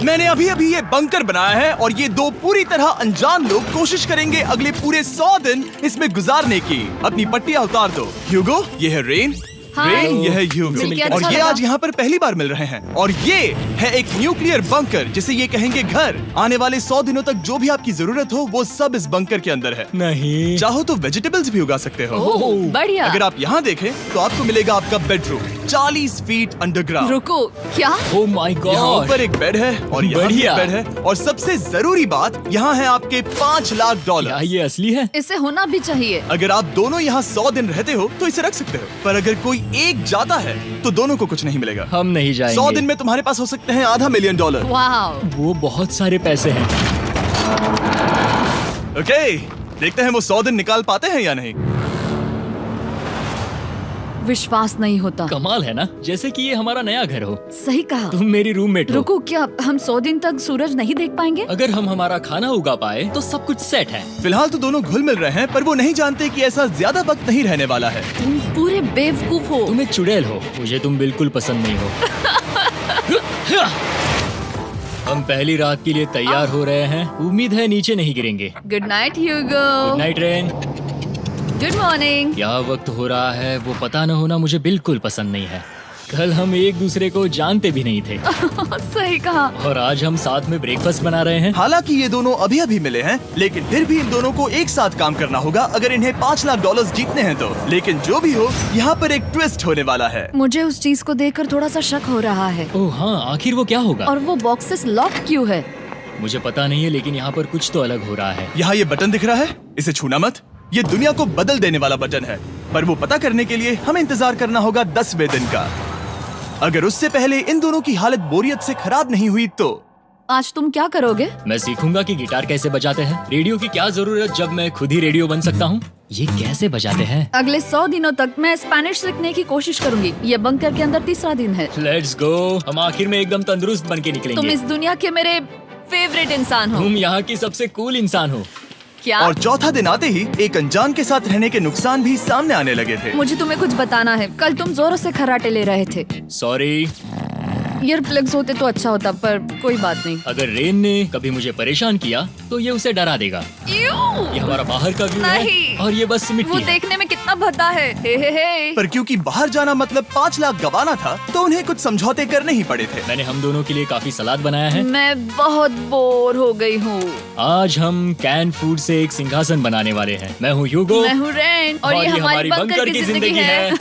मैंने अभी अभी ये बंकर बनाया है और ये दो पूरी तरह अनजान लोग कोशिश करेंगे अगले पूरे 100 दिन इसमें गुजारने की। अपनी पट्टियां उतार दो। ह्यूगो, ये है रेन। रेन, ये है ह्यूगो और ये आज यहाँ पर पहली बार मिल रहे हैं। और ये है एक न्यूक्लियर बंकर जिसे ये कहेंगे घर। आने वाले 100 दिनों तक जो भी आपकी जरूरत हो वो सब इस बंकर के अंदर है। नहीं, चाहो तो वेजिटेबल्स भी उगा सकते हो। बढ़िया। अगर आप यहाँ देखें तो आपको मिलेगा आपका बेडरूम 40 फीट अंडरग्राउंड। रुको, क्या? ओह माय यहाँ गॉड, ऊपर एक बेड है और यहाँ भी एक बढ़िया। बेड है और सबसे जरूरी बात यहाँ है आपके $5 लाख। क्या ये असली है? इसे होना भी चाहिए। अगर आप दोनों यहाँ 100 दिन रहते हो तो इसे रख सकते हो, पर अगर कोई एक जाता है तो दोनों को कुछ नहीं मिलेगा। हम नहीं जाएंगे। 100 दिन में तुम्हारे पास हो सकते हैं $500 मिलियन। वाह, वो बहुत सारे पैसे हैं। ओके, देखते हैं वो 100 दिन निकाल पाते हैं या नहीं। विश्वास नहीं होता। कमाल है ना, जैसे कि ये हमारा नया घर हो। सही कहा। तुम मेरी रूममेट हो। रुको, क्या हम 100 दिन तक सूरज नहीं देख पाएंगे? अगर हम हमारा खाना उगा पाए तो सब कुछ सेट है। फिलहाल तो दोनों घुल मिल रहे हैं, पर वो नहीं जानते कि ऐसा ज्यादा वक्त नहीं रहने वाला है। तुम पूरे बेवकूफ हो। तुम एक चुड़ैल हो, मुझे तुम बिल्कुल पसंद नहीं हो। हम पहली रात के लिए तैयार हो रहे हैं। उम्मीद है नीचे नहीं गिरेंगे। Good night Hugo. Good night Ren. Good morning. क्या वक्त हो रहा है वो पता न होना मुझे बिल्कुल पसंद नहीं है। कल हम एक दूसरे को जानते भी नहीं थे सही कहा। और आज हम साथ में ब्रेकफास्ट बना रहे हैं। हालांकि ये दोनों अभी अभी मिले हैं, लेकिन फिर भी इन दोनों को एक साथ काम करना होगा अगर इन्हें $5 लाख जीतने हैं तो। लेकिन जो भी हो, यहाँ पर एक ट्विस्ट होने वाला है। मुझे उस चीज को देखकर थोड़ा सा शक हो रहा है। ओह हाँ, आखिर वो क्या होगा? और वो बॉक्सेस लॉक क्यों है? मुझे पता नहीं है, लेकिन यहाँ पर कुछ तो अलग हो रहा है। यहाँ ये बटन दिख रहा है, इसे छूना मत। ये दुनिया को बदल देने वाला बटन है, पर वो पता करने के लिए हमें इंतजार करना होगा 10वें दिन का। अगर उससे पहले इन दोनों की हालत बोरियत से खराब नहीं हुई तो आज तुम क्या करोगे? मैं सीखूंगा कि गिटार कैसे बजाते हैं। रेडियो की क्या जरूरत जब मैं खुद ही रेडियो बन सकता हूँ। ये कैसे बजाते हैं? अगले 100 दिनों तक मैं स्पेनिश सीखने की कोशिश करूंगी। ये बंकर के अंदर तीसरा दिन है। Let's go. हम आखिर में एकदम तंदुरुस्त बन के तुम निकलेंगे। इस दुनिया के मेरे फेवरेट इंसान हो। तुम यहाँ की सबसे कूल इंसान हो। क्या? और चौथा दिन आते ही एक अनजान के साथ रहने के नुकसान भी सामने आने लगे थे। मुझे तुम्हें कुछ बताना है। कल तुम जोरों से खर्राटे ले रहे थे। सॉरी। ईयर प्लग्स होते तो अच्छा होता, पर कोई बात नहीं। अगर रेन ने कभी मुझे परेशान किया तो ये उसे डरा देगा। ये हमारा बाहर का व्यू है नहीं। और ये बस वो मिट्टी है। देखने में कितना भद्दा है। हे। पर क्योंकि बाहर जाना मतलब 5 लाख गंवाना था, तो उन्हें कुछ समझौते करने ही पड़े थे। मैंने हम दोनों के लिए काफी सलाद बनाया है। मैं बहुत बोर हो गई हूँ। आज हम कैन फूड से एक सिंहासन बनाने वाले हैं। मैं हूँ ह्यूगो मैं हूँ रेन और ये हमारी बंकर की जिंदगी है।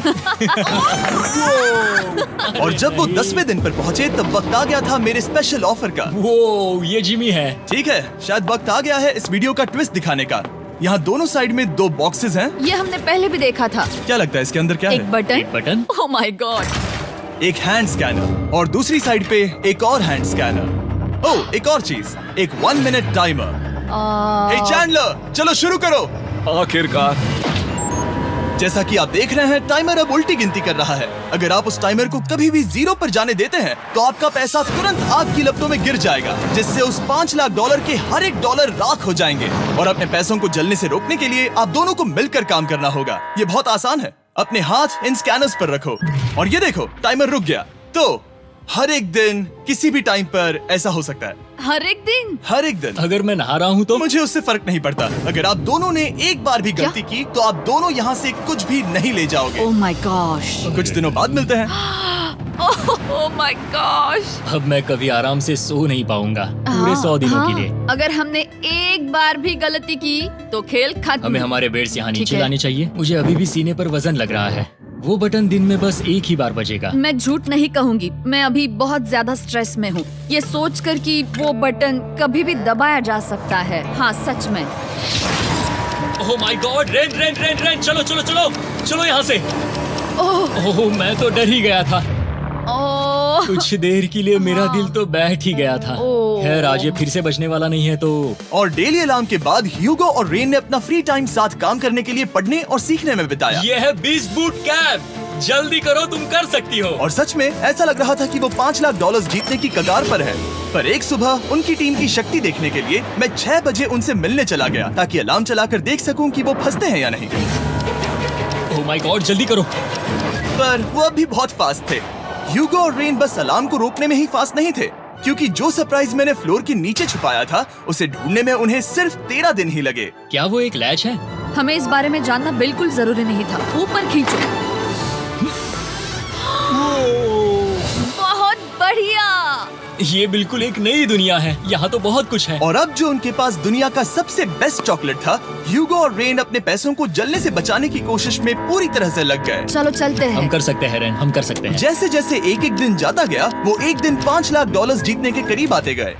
और जब वो 10वें दिन पर पहुँचे तब वक्त आ गया था मेरे स्पेशल ऑफर का। वो ये जिमी है। ठीक है, शायद वक्त आ गया है इस वीडियो का ट्विस्ट दिखाने का। यहाँ दोनों साइड में 2 बॉक्सेस हैं। ये हमने पहले भी देखा था। क्या लगता है इसके अंदर क्या एक है? बटन। एक बटन। Oh my God. एक हैंड स्कैनर और दूसरी साइड पे एक और हैंड स्कैनर। ओह, एक और चीज, एक 1 मिनट टाइमर। हे चैंडलर, चलो शुरू करो। आखिरकार। जैसा कि आप देख रहे हैं, टाइमर अब उल्टी गिनती कर रहा है। अगर आप उस टाइमर को कभी भी 0 पर जाने देते हैं तो आपका पैसा तुरंत आपकी लपटों में गिर जाएगा, जिससे उस $5 लाख के हर एक डॉलर राख हो जाएंगे। और अपने पैसों को जलने से रोकने के लिए आप दोनों को मिलकर काम करना होगा। ये बहुत आसान है। अपने हाथ इन स्कैनर्स पर रखो और ये देखो, टाइमर रुक गया। तो हर एक दिन किसी भी टाइम पर ऐसा हो सकता है। हर एक दिन? हर एक दिन। अगर मैं नहा रहा हूँ तो मुझे उससे फर्क नहीं पड़ता। अगर आप दोनों ने एक बार भी गलती की तो आप दोनों यहाँ से कुछ भी नहीं ले जाओगे। Oh my gosh. कुछ दिनों बाद मिलते हैं। Oh my gosh. अब मैं कभी आराम से सो नहीं पाऊंगा पूरे 100 दिनों के लिए। अगर हमने एक बार भी गलती की तो खेल खत्म। हमें हमारे बेड्स यहाँ ठीक नीचे है। लाने चाहिए। मुझे अभी भी सीने पर वजन लग रहा है। वो बटन दिन में बस एक ही बार बजेगा। मैं झूठ नहीं कहूंगी, मैं अभी बहुत ज्यादा स्ट्रेस में हूँ, ये सोचकर कि वो बटन कभी भी दबाया जा सकता है। हाँ सच में। Oh my God, rain rain rain rain, चलो चलो चलो चलो यहाँ से। ओह मैं तो डर ही गया था। ओह कुछ देर के लिए मेरा दिल तो बैठ ही गया था। ओह। खैर आज ये फिर से बजने वाला नहीं है तो। और डेली अलार्म के बाद ह्यूगो और रेन ने अपना फ्री टाइम साथ काम करने के लिए पढ़ने और सीखने में बिताया। ये है 20 बूट कैप। जल्दी करो, तुम कर सकती हो। और सच में ऐसा लग रहा था कि वो $5 लाख जीतने की कगार पर है। पर एक सुबह उनकी टीम की शक्ति देखने के लिए मैं 6 बजे उनसे मिलने चला गया, ताकि अलार्म चलाकर देख सकूं कि वो फंसते हैं या नहीं। ओह माय गॉड, जल्दी करो। पर वो अब भी बहुत फास्ट थे। ह्यूगो और रेन बस अलार्म को रोकने में ही फास्ट नहीं थे, क्योंकि जो सरप्राइज मैंने फ्लोर के नीचे छुपाया था उसे ढूंढने में उन्हें सिर्फ 13 दिन ही लगे। क्या वो एक लैच है? हमें इस बारे में जानना बिल्कुल जरूरी नहीं था। ऊपर खींचो। बहुत बढ़िया। ये बिल्कुल एक नई दुनिया है। यहाँ तो बहुत कुछ है। और अब जो उनके पास दुनिया का सबसे बेस्ट चॉकलेट था, ह्यूगो और रेन अपने पैसों को जलने से बचाने की कोशिश में पूरी तरह से लग गए। चलो चलते हम हैं। कर सकते हैं रेन, हम कर सकते हैं। जैसे जैसे एक एक दिन जाता गया, वो एक दिन $5 लाख जीतने के करीब आते गए।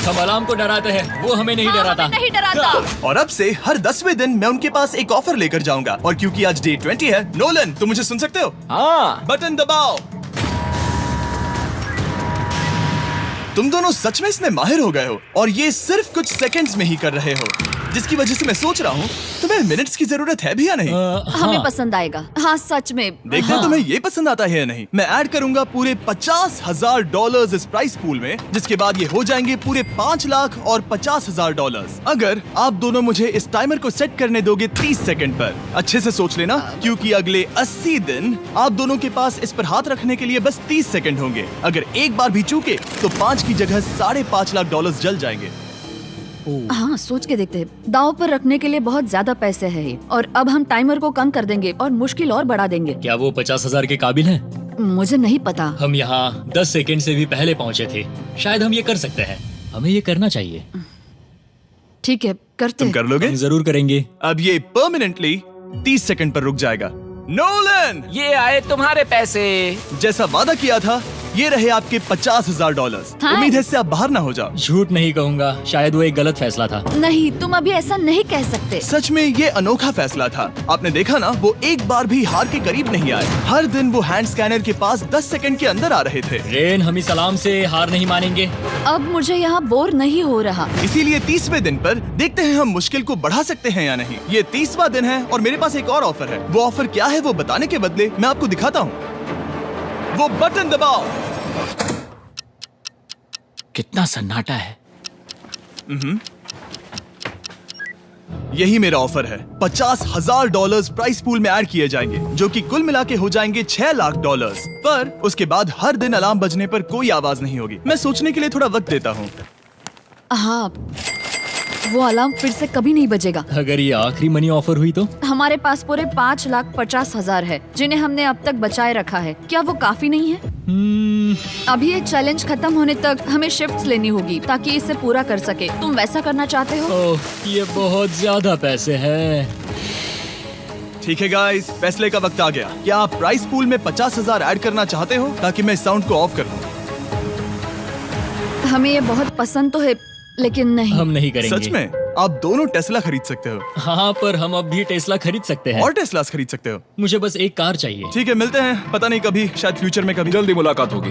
हम अलार्म को डराते हैं, वो हमें नहीं डराता। नहीं डराता। और अब से हर 10वें दिन मैं उनके पास एक ऑफर लेकर जाऊंगा। और क्योंकि आज डे 20 है, नोलन तुम मुझे सुन सकते हो? हाँ। बटन दबाओ। तुम दोनों सच में इसमें माहिर हो गए हो और ये सिर्फ कुछ सेकंड्स में ही कर रहे हो, जिसकी वजह से मैं सोच रहा हूँ तुम्हें मिनट्स की जरूरत है भी या नहीं। हमें पसंद आएगा। हाँ सच में। देखते हैं तुम्हें ये पसंद आता है या नहीं। मैं ऐड करूंगा पूरे $50,000 इस प्राइस पूल में, जिसके बाद ये हो जाएंगे पूरे $5,50,000। अगर आप दोनों मुझे इस टाइमर को सेट करने दोगे 30 सेकंड पर। अच्छे से सोच लेना, क्योंकि अगले 80 दिन आप दोनों के पास इस पर हाथ रखने के लिए बस 30 सेकंड होंगे। अगर एक बार भी चूके तो 5 की जगह $5.5 लाख जल जाएंगे। हाँ सोच के देखते हैं। दाव पर रखने के लिए बहुत ज्यादा पैसे है ये। और अब हम टाइमर को कम कर देंगे और मुश्किल और बढ़ा देंगे। क्या वो 50,000 के काबिल हैं? मुझे नहीं पता। हम यहाँ 10 सेकंड से भी पहले पहुँचे थे। शायद हम ये कर सकते हैं। हमें ये करना चाहिए। ठीक है करते तुम कर लोगे? हम जरूर करेंगे। अब ये परमानेंटली 30 सेकंड पर रुक जाएगा। नोलन, ये आए तुम्हारे पैसे। जैसा वादा किया था, ये रहे आपके $50,000। हाँ। उम्मीद है इससे आप बाहर ना हो जाओ। झूठ नहीं कहूँगा, शायद वो एक गलत फैसला था। नहीं, तुम अभी ऐसा नहीं कह सकते। सच में ये अनोखा फैसला था। आपने देखा ना, वो एक बार भी हार के करीब नहीं आए। हर दिन वो हैंड स्कैनर के पास 10 सेकंड के अंदर आ रहे थे। रेन, हम इस अलार्म से हार नहीं मानेंगे। अब मुझे यहाँ बोर नहीं हो रहा। इसीलिए 30वें दिन पर देखते हैं हम मुश्किल को बढ़ा सकते हैं या नहीं। ये 30वां दिन है और मेरे पास एक और ऑफर है। वो ऑफर क्या है वो बताने के बदले मैं आपको दिखाता हूँ। वो बटन दबाओ। कितना सन्नाटा है। यही मेरा ऑफर है। $50,000 प्राइस पूल में ऐड किए जाएंगे, जो कि कुल मिला के हो जाएंगे $6 लाख। पर उसके बाद हर दिन अलार्म बजने पर कोई आवाज नहीं होगी। मैं सोचने के लिए थोड़ा वक्त देता हूँ। हाँ, वो अलार्म फिर से कभी नहीं बजेगा। अगर ये आखिरी मनी ऑफर हुई तो? हमारे पास पूरे 5,50,000 है, जिन्हें हमने अब तक बचाए रखा है। क्या वो काफी नहीं है? अभी ये चैलेंज खत्म होने तक हमें शिफ्ट्स लेनी होगी ताकि इसे पूरा कर सके। तुम वैसा करना चाहते हो? ओह, ये बहुत ज्यादा पैसे हैं। ठीक है गाइस, फैसले का वक्त आ गया। क्या आप प्राइस पूल में 50,000 ऐड करना चाहते हो ताकि मैं इस साउंड को ऑफ कर दूं? हमें ये बहुत पसंद तो है, लेकिन नहीं। हम नहीं करेंगे। सच में? आप दोनों टेस्ला खरीद सकते हो। हाँ, पर हम अब भी टेस्ला खरीद सकते हैं। और टेस्लास खरीद सकते हो। मुझे बस एक कार चाहिए। ठीक है, मिलते हैं। पता नहीं कभी, शायद फ्यूचर में कभी। जल्दी मुलाकात होगी।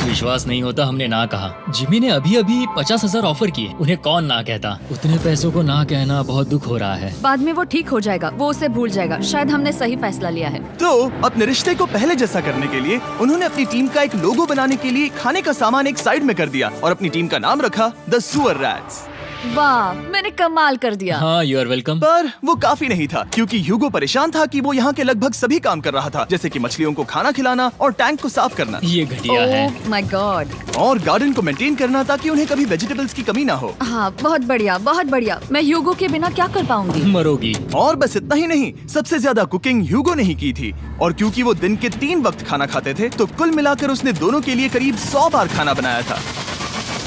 विश्वास नहीं होता हमने ना कहा। जिमी ने अभी अभी 50,000 ऑफर किए। उन्हें कौन ना कहता। उतने पैसों को ना कहना बहुत दुख हो रहा है। बाद में वो ठीक हो जाएगा, वो उसे भूल जाएगा। शायद हमने सही फैसला लिया है। तो अपने रिश्ते को पहले जैसा करने के लिए उन्होंने अपनी टीम का एक लोगो बनाने के लिए खाने का सामान एक साइड में कर दिया और अपनी टीम का नाम रखा द सुअर रैट्स। वाह, मैंने कमाल कर दिया। हाँ, यू आर वेलकम। पर वो काफी नहीं था, क्योंकि ह्यूगो परेशान था कि वो यहाँ के लगभग सभी काम कर रहा था, जैसे कि मछलियों को खाना खिलाना और टैंक को साफ करना ये घटिया है। Oh my God. और गार्डन को मेंटेन करना ताकि उन्हें कभी वेजिटेबल्स की कमी ना हो। हाँ, बहुत बढ़िया, बहुत बढ़िया। मैं ह्यूगो के बिना क्या कर पाऊंगी? मरोगी। और बस इतना ही नहीं, सबसे ज्यादा कुकिंग ह्यूगो ने ही की थी। और क्योंकि वो दिन के 3 वक्त खाना खाते थे, तो कुल मिलाकर उसने दोनों के लिए करीब 100 बार खाना बनाया था।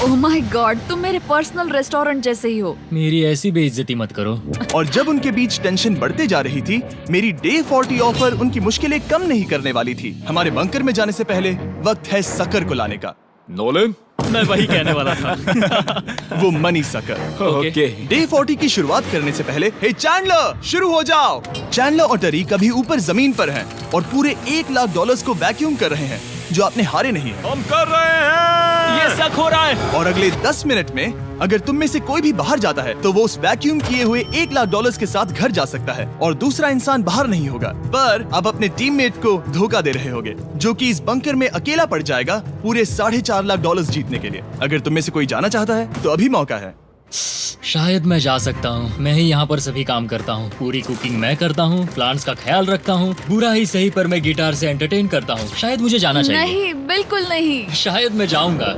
ओह माय गॉड, तुम मेरे पर्सनल रेस्टोरेंट जैसे ही हो। मेरी ऐसी बेइज्जती मत करो। और जब उनके बीच टेंशन बढ़ते जा रही थी, मेरी डे 40 ऑफर उनकी मुश्किलें कम नहीं करने वाली थी। हमारे बंकर में जाने से पहले वक्त है सकर को लाने का। नोलन। मैं वही कहने वाला था। वो मनी सकर। ओके। डे 40 की शुरुआत करने से पहले, हे चैंडलर, शुरू हो जाओ। चैंडलर और टरी कभी ऊपर जमीन पर हैं और पूरे $1 लाख को वैक्यूम कर रहे हैं, जो आपने हारे नहीं है। हम कर रहे हैं। ये शक हो रहा है। और अगले 10 मिनट में अगर तुम में से कोई भी बाहर जाता है, तो वो उस वैक्यूम किए हुए $1 लाख के साथ घर जा सकता है और दूसरा इंसान बाहर नहीं होगा। पर अब अपने टीममेट को धोखा दे रहे होगे, जो कि इस बंकर में अकेला पड़ जाएगा पूरे $4.5 लाख जीतने के लिए। अगर तुम में से कोई जाना चाहता है, तो अभी मौका है। शायद मैं जा सकता हूँ। मैं ही यहाँ पर सभी काम करता हूँ। पूरी कुकिंग मैं करता हूँ, प्लांट्स का ख्याल रखता हूँ। बुरा ही सही, पर मैं गिटार से एंटरटेन करता हूँ। शायद मुझे जाना चाहिए। नहीं, बिल्कुल नहीं। शायद मैं जाऊंगा।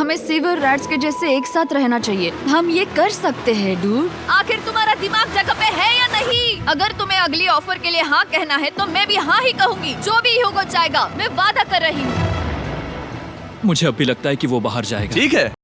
हमें सीवर रैट्स के जैसे एक साथ रहना चाहिए। हम ये कर सकते हैं डूड। आखिर तुम्हारा दिमाग जगह पे है या नहीं? अगर तुम्हें अगली ऑफर के लिए हाँ कहना है तो मैं भी हाँ ही कहूँगी। जो भी हो जाएगा, मैं वादा कर रही हूँ। मुझे अब भी लगता है कि वो बाहर जाएगा। ठीक है,